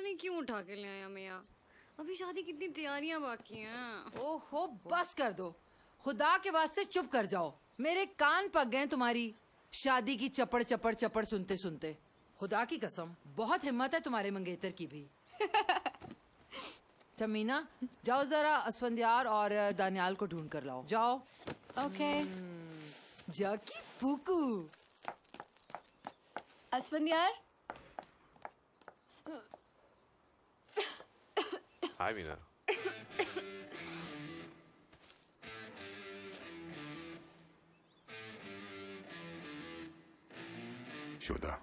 नहीं क्यों उठा के ले आया मियाँ। अभी शादी कितनी तैयारियां बाकी हैं। ओहो बस कर दो, खुदा के वास्ते चुप कर जाओ। मेरे कान पक गए तुम्हारी शादी की चपड़ चपड़ चपड़ सुनते सुनते। खुदा की कसम बहुत हिम्मत है तुम्हारे मंगेतर की भी। मीना जाओ जरा असफंदियार और दानियाल को ढूंढ कर लाओ, जाओ। ओके। जाकी पुकू। असफंदियार। हाय मीना। शोधा।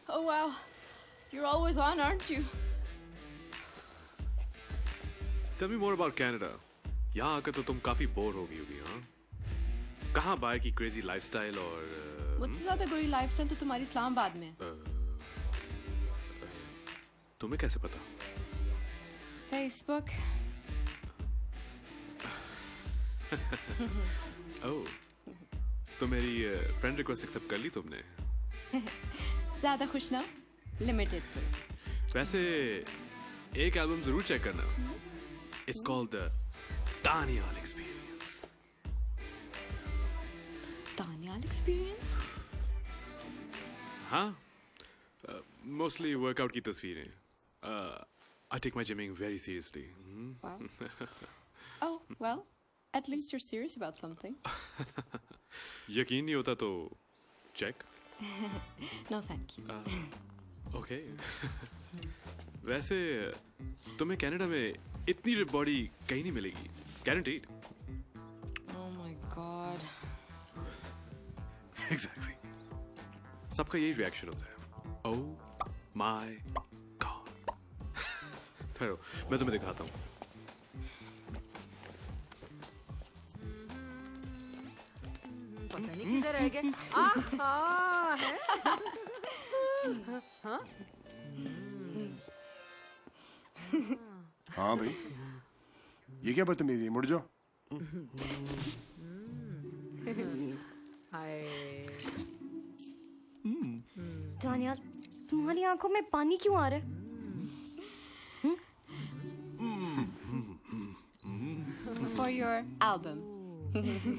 Oh wow, you're always on, aren't you? Tell me more about Canada. यहाँ आकर तो तुम काफी बोर हो गई होगी, हाँ? कहाँ बाहर की क्रेजी लाइफस्टाइल और मुझसे ज्यादा बुरी लाइफस्टाइल तो तुम्हारी इस्लामाबाद में। तुम्हें कैसे पता? Facebook। ओह, तो मेरी फ्रेंड रिक्वेस्ट एक्सेप्ट कर ली तुमने? ज्यादा खुश ना, लिमिटेड। वैसे एक एल्बम जरूर चेक करना। It's called the Danial Experience. Danial Experience? हाँ, mostly workout की तस्वीरें। I take my gymming very seriously. Wow. Oh well, at least you're serious about something. यकीन नहीं होता तो check. No thank you. Okay. वैसे तुम्हें कनाडा में इतनी रिप बॉडी कहीं नहीं मिलेगी, guaranteed. Oh my God. Exactly. सबका यही रिएक्शन होता है। Oh my God. ठहरो, मैं तुम्हें दिखाता हूँ। पता नहीं किधर रह गए। आहा है। हाँ? हाँ भाई, ये क्या बदतमीजी, मुड़ जाओ। दानियाल, तुम्हारी आंखों में पानी क्यों आ रहा है? For your album.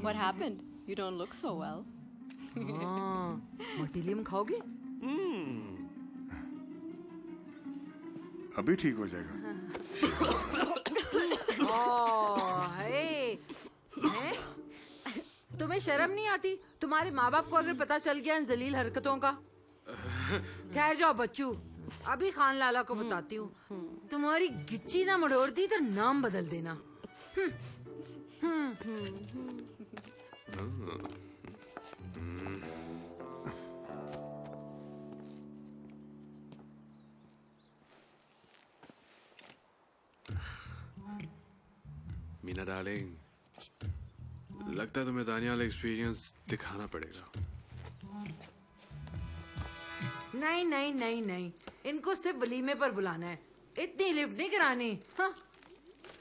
What happened? You don't look so well. Motilium खाओगे? अभी ठीक हो जाएगा। तुम्हें शर्म नहीं आती? तुम्हारे माँ बाप को अगर पता चल गया इन जलील हरकतों का? ठहर जाओ बच्चू, अभी खान लाला को बताती हूँ। तुम्हारी गिच्ची ना मड़ोड़ दी तो नाम बदल देना। मीना डार्लिंग, लगता है तुम्हें दानियाल एक्सपीरियंस दिखाना पड़ेगा। नहीं नहीं नहीं नहीं, इनको सिर्फ वलीमे पर बुलाना है, इतनी लिफ्ट नहीं करानी। हाँ।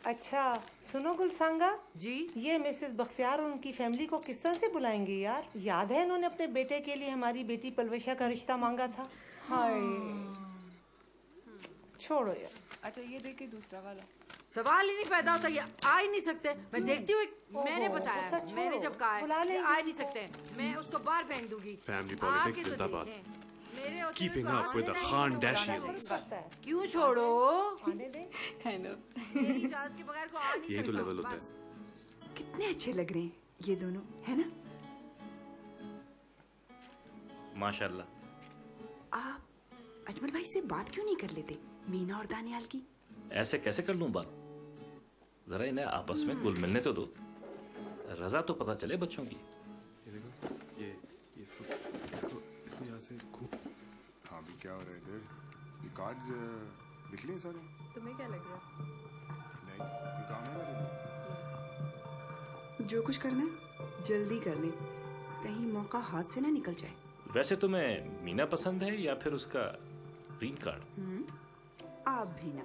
अच्छा सुनो गुलसांगा जी, ये मिसेस बख्तियार और उनकी फैमिली को किस तरह से बुलाएंगे यार? याद है इन्होंने अपने बेटे के लिए हमारी बेटी पलवशा का रिश्ता मांगा था। हाय छोड़ो यार। अच्छा ये देखिए दूसरा वाला। सवाल ही नहीं पैदा होता, ये आ ही नहीं सकते। मैं देखती हूँ, मैंने बताया, मैंने जब कहा है आ ही नहीं सकते, मैं उसको बाहर फेंक दूंगी। फैमिली पॉलिटिक्स जिंदाबाद। Keeping up with the Kardashians. क्यों छोड़ो? Kind of. मेरी इजाज़त के बगैर को आ नहीं ये तो सकता, लेवल होता है। कितने अच्छे लग रहे हैं ये दोनों, है ना? माशाल्लाह। आप अजमल भाई से बात क्यों नहीं कर लेते, मीना और दानियाल की? ऐसे कैसे कर लूं बात? जरा इन्हें आपस में घुल मिलने तो दो, रजा तो पता चले बच्चों की। ये देखो, ये इसको यहाँ से खूब। हाँ भी क्या हो रहा है इधर? ये कार्ड्स दिख लिए सारे? तुम्हें क्या लग रहा है? नहीं, ये काम है मेरे लिए। जो कुछ करना है जल्दी कर ले, कहीं मौका हाथ से ना निकल जाए। वैसे तुम्हें मीना पसंद है या फिर उसका ग्रीन कार्ड? आप भी ना।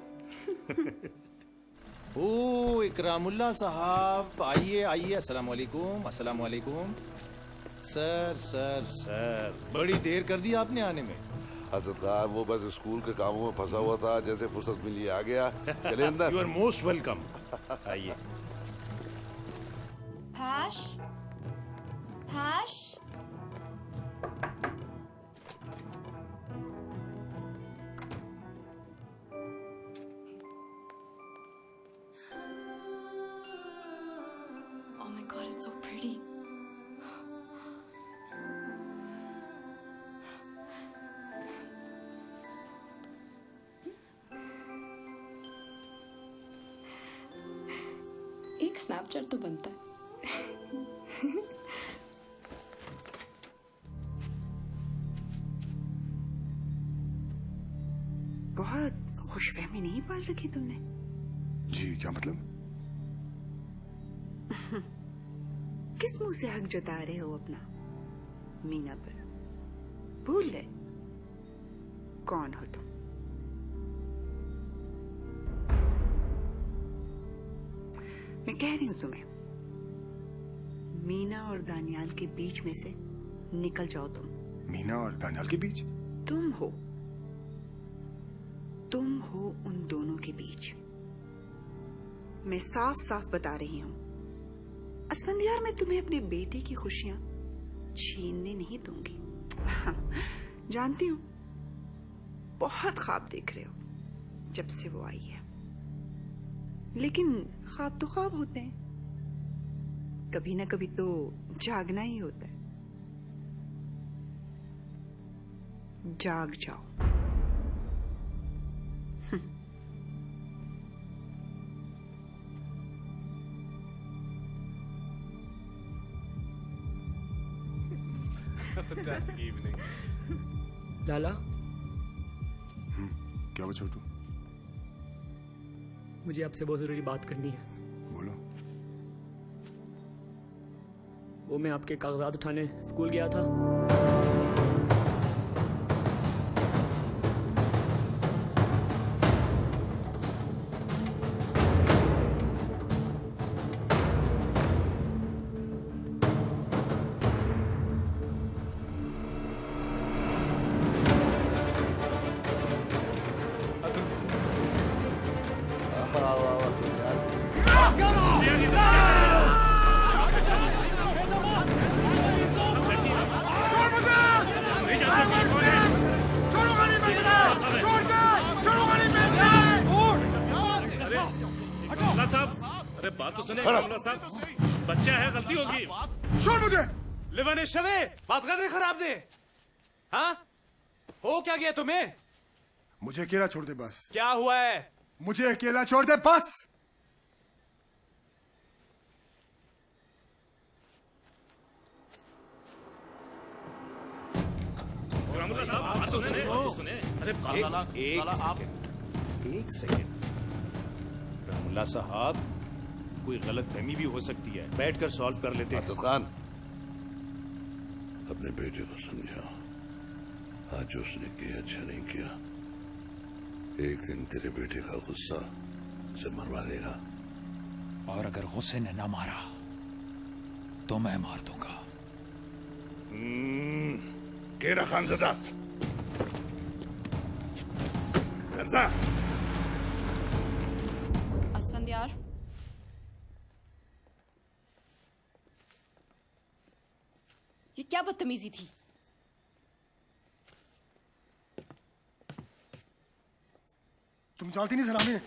ओ इकरामुल्ला साहब, आइए आइए। अस्सलाम वालेकुम। अस्सलाम वालेकुम। सर सर सर, बड़ी देर कर दी आपने आने में। असद खान वो बस स्कूल के कामों में फंसा हुआ था, जैसे फुर्सत मिली आ गया। चले अंदर। You are most welcome. आइए। Pash? Pash? Oh my god, it's so pretty. एक स्नैपचैट तो बनता है। बहुत खुशफहमी नहीं पाल रखी तुमने। जी क्या मतलब? किस मुंह से हक जता रहे हो अपना मीना पर? भूल गए कौन हो तुम? मैं कह रही हूं तुम्हें, मीना और दानियाल के बीच में से निकल जाओ तुम। मीना और दानियाल के बीच? तुम हो उन दोनों के बीच। मैं साफ साफ बता रही हूं, असफंदियार, मैं तुम्हें अपने बेटे की खुशियां छीनने नहीं दूंगी। जानती हूं बहुत ख्वाब देख रहे हो जब से वो आई है, लेकिन ख्वाब तो ख्वाब होते हैं, कभी ना कभी तो जागना ही होता है। जाग जाओ। Fantastic evening. लाला, क्या वो छोटू? मुझे आपसे बहुत जरूरी बात करनी है। बोलो। वो मैं आपके कागजात उठाने स्कूल गया था। अरे बात तो सुने कमला साहब, बच्चा है, गलती होगी। छोड़ मुझे। लिवाने शवे बात कर रहे खराब ने। हाँ हो क्या गया तुम्हें? मुझे अकेला छोड़ दे बस। क्या हुआ है? मुझे अकेला छोड़ दे बस। कमला साहब बात तो सुने। अरे एक सेकेंड रामुल्ला साहब, कोई गलत फहमी भी हो सकती है, बैठकर सॉल्व कर लेते हैं। असद खान, अपने बेटे को समझा, आज उसने किया अच्छा नहीं किया। एक दिन तेरे बेटे का गुस्सा उसे मरवा देगा। और अगर गुस्से ने ना मारा तो मैं मार दूंगा। केरा खानज़दा, असफंदियार, ये क्या बदतमीजी थी? तुम जानती नहीं सलामी ने।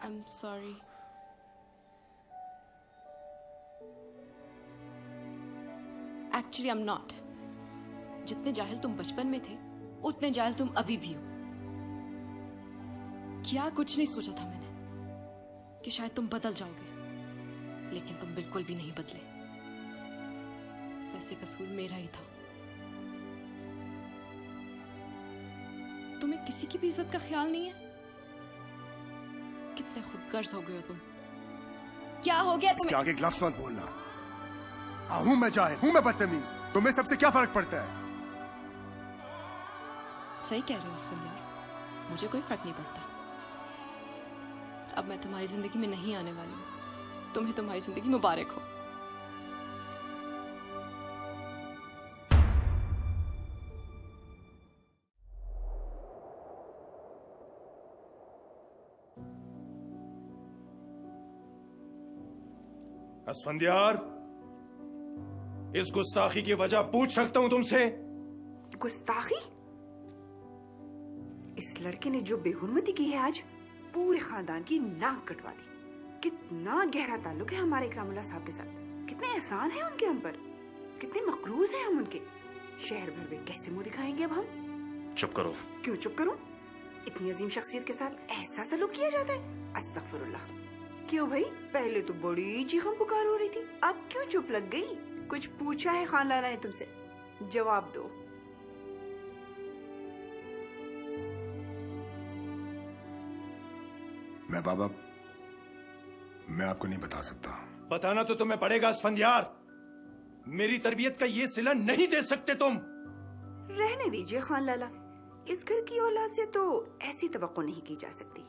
I'm sorry. Actually, I'm not. जितने जाहिल तुम बचपन में थे, उतने जाहिल तुम अभी भी हो। क्या कुछ नहीं सोचा था मैंने कि शायद तुम बदल जाओगे, लेकिन तुम बिल्कुल भी नहीं बदले। वैसे कसूर मेरा ही था। तुम्हें किसी की भी इज्जत का ख्याल नहीं है? कितने खुदगर्ज हो गए हो तुम। क्या हो गया तुम्हें? आगे ग्लव्स मत बोलना। हूं मैं जाहिल, हूं मैं बदतमीज, तुम्हें सबसे क्या फर्क पड़ता है? सही कह रहे हो असफंदियार, मुझे कोई फर्क नहीं पड़ता। अब मैं तुम्हारी जिंदगी में नहीं आने वाली हूँ। तुम्हें तुम्हारी जिंदगी मुबारक हो। असफंदियार, इस गुस्ताखी की वजह पूछ सकता हूं तुमसे? गुस्ताखी? इस लड़के ने जो बेहुरमती की है आज, पूरे खानदान की नाक कटवा दी। कितना गहरा ताल्लुक है हमारे इकरामुल्लाह साहब के साथ, कितने एहसान हैं उनके हम पर, कितने मकरूज हैं हम उनके। शहर भर में कैसे मुंह दिखाएंगे अब हम? चुप करो। क्यों चुप करूं? इतनी अजीम शख्सियत के साथ ऐसा सलूक किया जाता है? अस्तगफिरुल्लाह। क्यों भाई, पहले तो बड़ी चीखम पुकार हो रही थी, अब क्यों चुप लग गई? कुछ पूछा है खान लाला ने तुमसे? जवाब दो। मैं बाबा, मैं आपको नहीं बता सकता। बताना तो तुम्हें पड़ेगा असफंदियार। मेरी तरबियत का ये सिला नहीं दे सकते तुम। रहने दीजिए खान लाला, इस घर की औलाद से तो ऐसी तवक्को नहीं की जा सकती।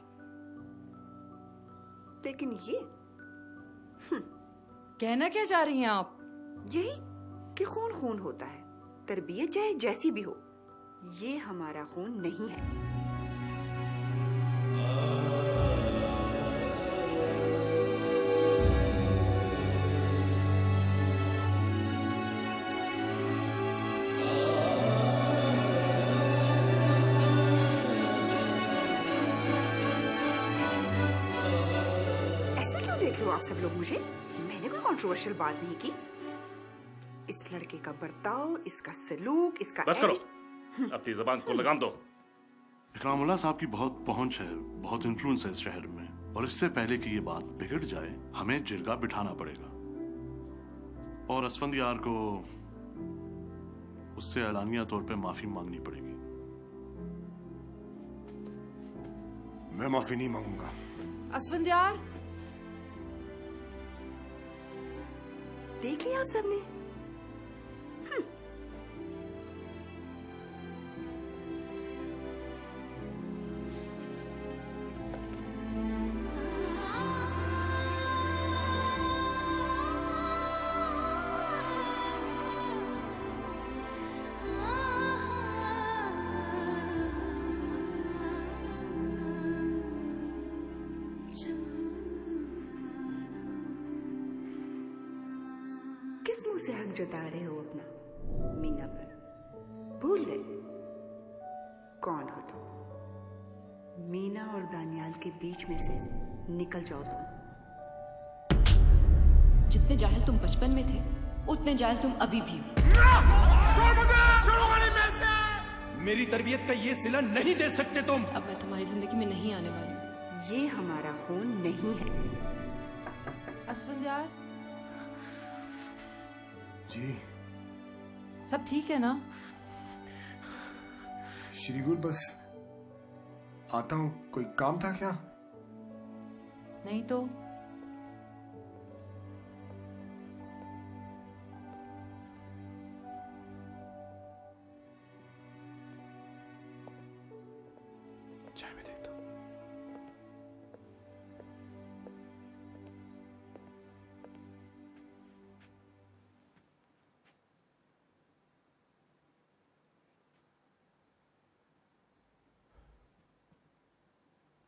लेकिन ये कहना क्या चाह रही हैं आप? यही कि खून खून होता है, तरबियत चाहे जैसी भी हो, ये हमारा खून नहीं है। ऐसे क्यों देख रहे हो आप सब लोग मुझे? मैंने कोई कंट्रोवर्शियल बात नहीं की। इस लड़के का बर्ताव, इसका सलूक, इसका बस करो, अपनी जबान को लगाम दो। इकरामुल्लाह साहब की बहुत पहुंच है, बहुत इन्फ्लुएंस है इस शहर में, और इससे पहले कि ये बात बिगड़ जाए हमें जिरगा बिठाना पड़ेगा। और असफंदियार को उससे एलानिया तौर पे माफी मांगनी पड़ेगी। मैं माफी नहीं मांगूंगा। असफंदियार, देख लिया आप सबने? किस मुंह से हक जता रहे हो अपना मीना पर? भूल गए कौन हो तुम? मीना और दानियाल के बीच में से निकल जाओ तुम। जितने जाहिल तुम बचपन में थे, उतने जाहिल तुम अभी भी हो। मेरी तरबियत का ये सिला नहीं दे सकते तुम। अब मैं तुम्हारी जिंदगी में नहीं आने वाली। ये हमारा खून नहीं है। असफंदियार जी, सब ठीक है ना? श्रीगुल, बस आता हूँ। कोई काम था क्या? नहीं तो चाय में देखता हूँ।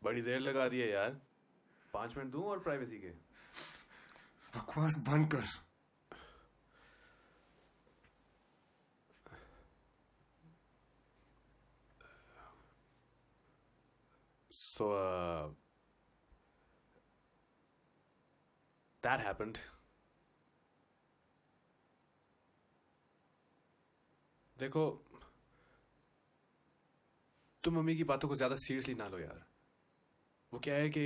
बड़ी देर लगा दी है यार। 5 मिनट दूं और प्राइवेसी के? बकवास बंद कर। So, that happened. देखो, तुम मम्मी की बातों को ज्यादा सीरियसली ना लो यार। वो क्या है कि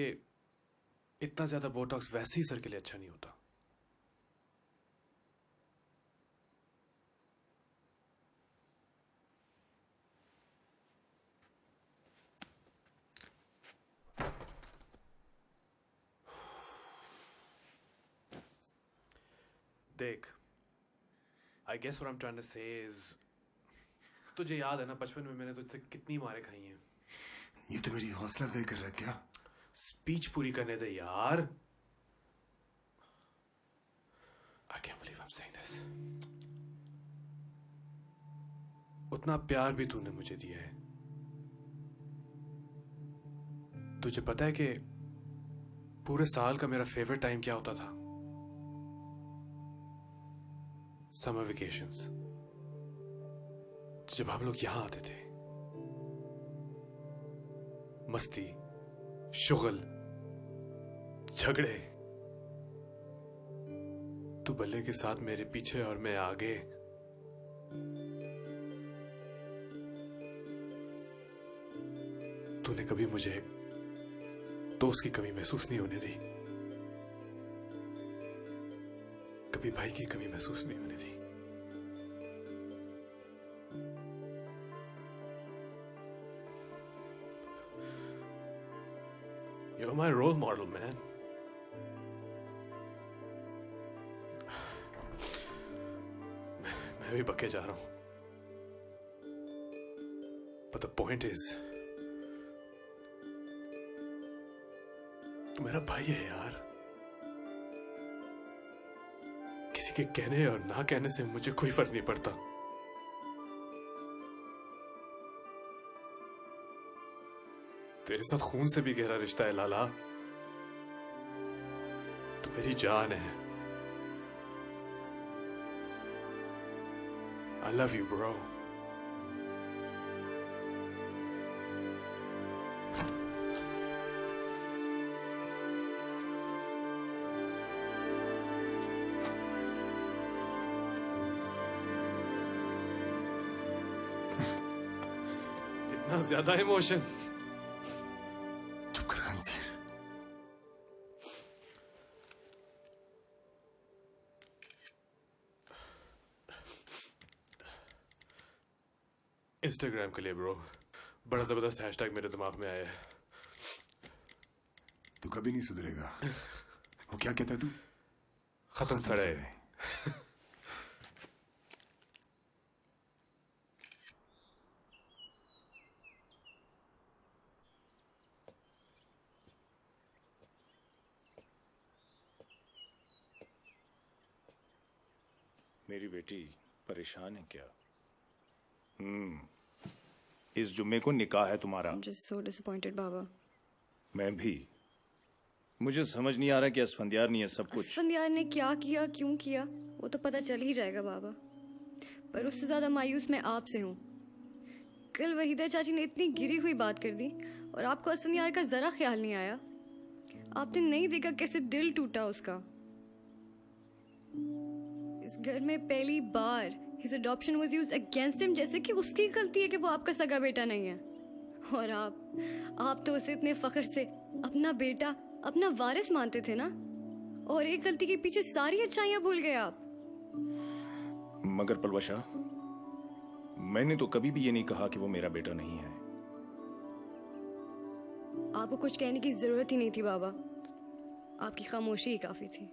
इतना ज्यादा बोटॉक्स वैसे ही सर के लिए अच्छा नहीं होता। देख, I guess what I'm trying to say is, तुझे याद है ना बचपन में मैंने तुझसे कितनी मारें खाई हैं। ये तो मेरी हौसला अफजाई कर रहा है क्या? स्पीच पूरी करने दे यार। I can't believe I'm saying this. उतना प्यार भी तूने मुझे दिया है। तुझे पता है कि पूरे साल का मेरा फेवरेट टाइम क्या होता था? समर वेकेशंस, जब हम लोग यहां आते थे। मस्ती, शुगल, झगड़े, तू बल्ले के साथ मेरे पीछे और मैं आगे। तूने कभी मुझे दोस्त की कमी महसूस नहीं होने दी, कभी भाई की कमी महसूस नहीं होने दी। You're my role model, man. मैं भी बके जा रहा हूं। But the point is, तू मेरा भाई है यार। किसी के कहने और ना कहने से मुझे कोई फर्क नहीं पड़ता। तेरे साथ खून से भी गहरा रिश्ता है लाला। तू मेरी जान है। I love you, bro. इतना ज्यादा इमोशन। चुप कर खंजीर। इंस्टाग्राम के लिए ब्रो, बड़ा जबरदस्त हैशटैग मेरे दिमाग में आया है। तू कभी नहीं सुधरेगा। वो क्या कहता है तू? खत्म सड़े। मेरी बेटी परेशान है क्या? इस जुम्मे को निकाह है तुम्हारा। I'm just so disappointed, बाबा। मैं भी। मुझे समझ नहीं आ रहा कि असफंदियार नहीं है सब कुछ। असफंदियार ने क्या किया, क्यों किया, वो तो पता चल ही जाएगा बाबा। पर उससे ज्यादा मायूस मैं आपसे हूँ। कल वहीदा चाची ने इतनी गिरी हुई बात कर दी और आपको असफंदियार का जरा ख्याल नहीं आया। आपने नहीं देखा कैसे दिल टूटा उसका। इस घर में पहली बार his adoption was used against him, जैसे कि उसकी गलती है कि वो आपका सगा बेटा नहीं है। और आप तो उसे इतने फख्र से अपना बेटा, अपना वारिस मानते थे ना, और एक गलती के पीछे सारी अच्छाइयां भूल गए आप। मगर पलवशा, मैंने तो कभी भी ये नहीं कहा कि वो मेरा बेटा नहीं है। आपको कुछ कहने की जरूरत ही नहीं थी बाबा, आपकी खामोशी ही काफी थी।